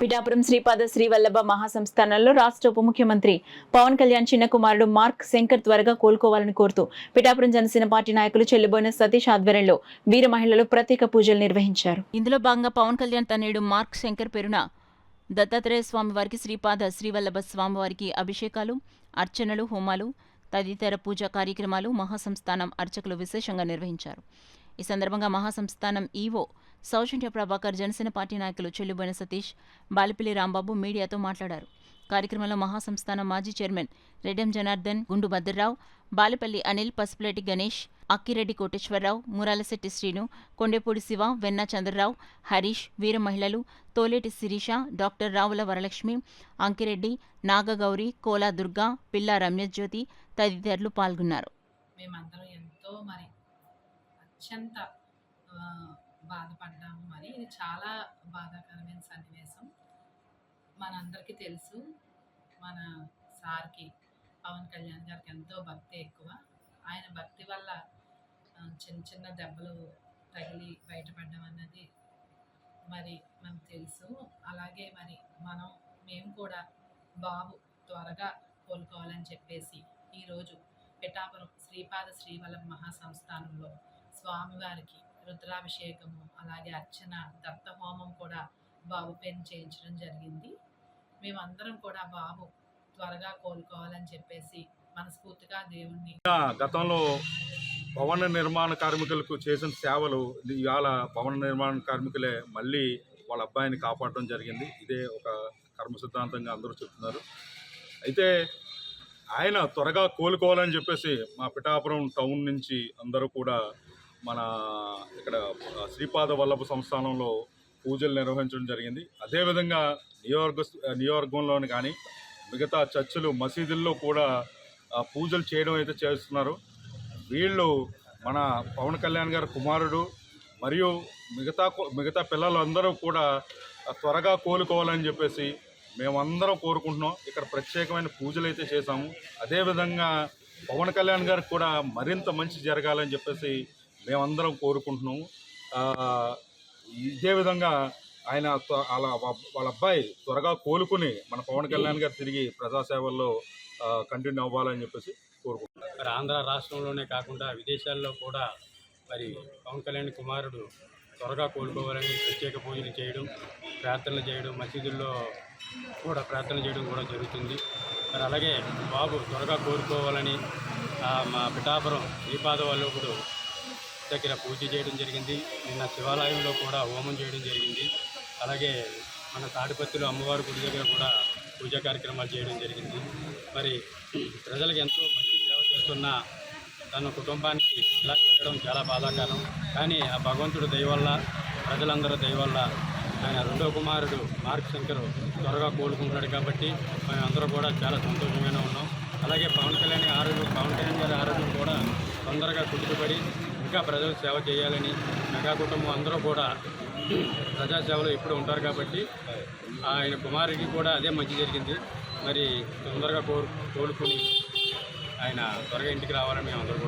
పిఠాపురం శ్రీపాద శ్రీవల్లభ మహాసంస్థానంలో రాష్ట్ర ఉప ముఖ్యమంత్రి పవన్ కళ్యాణ్ చిన్న కుమారుడు మార్క్ శంకర్ త్వరగా కోలుకోవాలని కోరుతూ పిఠాపురం జనసేన పార్టీ నాయకులు చెల్లిబోయిన సతీష్ ఆధ్వర్యంలో వీర మహిళలు ప్రత్యేక పూజలు నిర్వహించారు. ఇందులో భాగంగా పవన్ కళ్యాణ్ తనయుడు మార్క్ శంకర్ పేరున దత్తాత్రేయ స్వామి వారికి, శ్రీపాద శ్రీవల్లభ స్వామి వారికి అభిషేకాలు, అర్చనలు, హోమాలు తదితర పూజా కార్యక్రమాలు మహాసంస్థానం అర్చకులు విశేషంగా నిర్వహించారు. ఈ సందర్భంగా మహాసంస్థానం ఈవో సౌజన్య ప్రభాకర్, జనసేన పార్టీ నాయకులు చెల్లిబోయిన సతీష్, బాలిపల్లి రాంబాబు మీడియాతో మాట్లాడారు. కార్యక్రమంలో మహాసంస్థానం మాజీ చైర్మన్ రెడ్డెం జనార్దన్, గుండు భద్రరావు, బాలిపల్లి అనిల్, పసుపులేటి గణేష్, అక్కిరెడ్డి కోటేశ్వరరావు, మురాలశెట్టి శ్రీను, కొండేపూడి శివ, వెన్న చంద్రరావు, హరీష్, వీర మహిళలు తోలేటి శిరీష, డాక్టర్ రావుల వరలక్ష్మి, అంకిరెడ్డి, నాగగౌరి, కోలా దుర్గా, పిల్లా రమ్యజ్యోతి తదితరులు పాల్గొన్నారు. మేమందరం ఎంతో అత్యంత బాధపడ్డాము. ఇది చాలా బాధాకరమైన సన్నివేశం. మనందరికీ తెలుసు, మన సార్కి పవన్ కళ్యాణ్ గారికి ఎంతో భక్తి ఎక్కువ. ఆయన భక్తి వల్ల చిన్న చిన్న దెబ్బలు తగిలి బయటపడడం అన్నది మనకు తెలుసు. అలాగే మేము కూడా బాబు త్వరగా కోలుకోవాలని చెప్పేసి ఈరోజు పిఠాపురం శ్రీపాద శ్రీవల్లభ మహాసంస్థానంలో స్వామివారికి రుద్రాభిషేకము, అలాగే అర్చన, దత్తహోమం కూడా బాబు పేరు చేయించడం జరిగింది. మేమందరం కూడా బాబు త్వరగా కోలుకోవాలని చెప్పేసి మనస్ఫూర్తిగా దేవుణ్ణి. గతంలో భవన నిర్మాణ కార్మికులకు చేసిన సేవలు ఇవాళ భవన నిర్మాణ కార్మికులే మళ్ళీ వాళ్ళ అబ్బాయిని కాపాడడం జరిగింది. ఇదే ఒక కర్మ సిద్ధాంతంగా అందరూ చెప్తున్నారు. అయితే ఆయన త్వరగా కోలుకోవాలని చెప్పేసి మా పిఠాపురం టౌన్ నుంచి అందరూ కూడా మన ఇక్కడ శ్రీపాద వల్లభ సంస్థానంలో పూజలు నిర్వహించడం జరిగింది. అదేవిధంగా నియోజకవర్గంలోని కానీ మిగతా చర్చిలు, మసీదుల్లో కూడా పూజలు చేయడం అయితే చేస్తున్నారు. వీళ్ళు మన పవన్ కళ్యాణ్ గారి కుమారుడు మరియు మిగతా పిల్లలందరూ కూడా త్వరగా కోలుకోవాలని చెప్పేసి మేమందరం కోరుకుంటున్నాం. ఇక్కడ ప్రత్యేకమైన పూజలు అయితే చేశాము. అదేవిధంగా పవన్ కళ్యాణ్ గారికి కూడా మరింత మంచి జరగాలని చెప్పేసి మేమందరం కోరుకుంటున్నాము. ఇదే విధంగా ఆయన వాళ్ళ అబ్బాయి త్వరగా కోలుకుని మన పవన్ కళ్యాణ్ గారు తిరిగి ప్రజాసేవల్లో కంటిన్యూ అవ్వాలని చెప్పేసి కోరుకుంటున్నాం. మరి ఆంధ్ర రాష్ట్రంలోనే కాకుండా విదేశాల్లో కూడా పవన్ కళ్యాణ్ కుమారుడు త్వరగా కోలుకోవాలని ప్రత్యేక పూజలు చేయడం, ప్రార్థనలు చేయడం, మసీదుల్లో కూడా ప్రార్థన చేయడం కూడా జరుగుతుంది. మరి అలాగే బాబు త్వరగా కోలుకోవాలని మా పిఠాపురం శ్రీపాద వల్లభుడు దగ్గర పూజ చేయడం జరిగింది. నిన్న శివాలయంలో కూడా హోమం చేయడం జరిగింది. అలాగే మన తాడిపత్రిలో అమ్మవారి గుడి దగ్గర కూడా పూజా కార్యక్రమాలు చేయడం జరిగింది. మరి ప్రజలకు ఎంతో మంచి సేవ చేస్తున్న తన కుటుంబానికి ఇలా జరగడం చాలా బాధాకరం. కానీ ఆ భగవంతుడు దయ వల్ల, ప్రజలందరూ దయ వల్ల ఆయన రెండో కుమారుడు మార్క్ శంకర్ త్వరగా కోలుకుంటాడు కాబట్టి మేమందరూ కూడా చాలా సంతోషంగానే ఉన్నాం. అలాగే పవన్ కళ్యాణ్ గారి ఆరోగ్యం కూడా తొందరగా కుదుటపడి ఇంకా ప్రజలకు సేవ చేయాలని, మెగా కుటుంబం అందరూ కూడా ప్రజాసేవలో ఎప్పుడు ఉంటారు కాబట్టి ఆయన కుమారుడికి కూడా అదే మంచి జరిగింది. మరి తొందరగా కోలుకుని ఆయన త్వరగా ఇంటికి రావాలని మేము అందరూ కూడా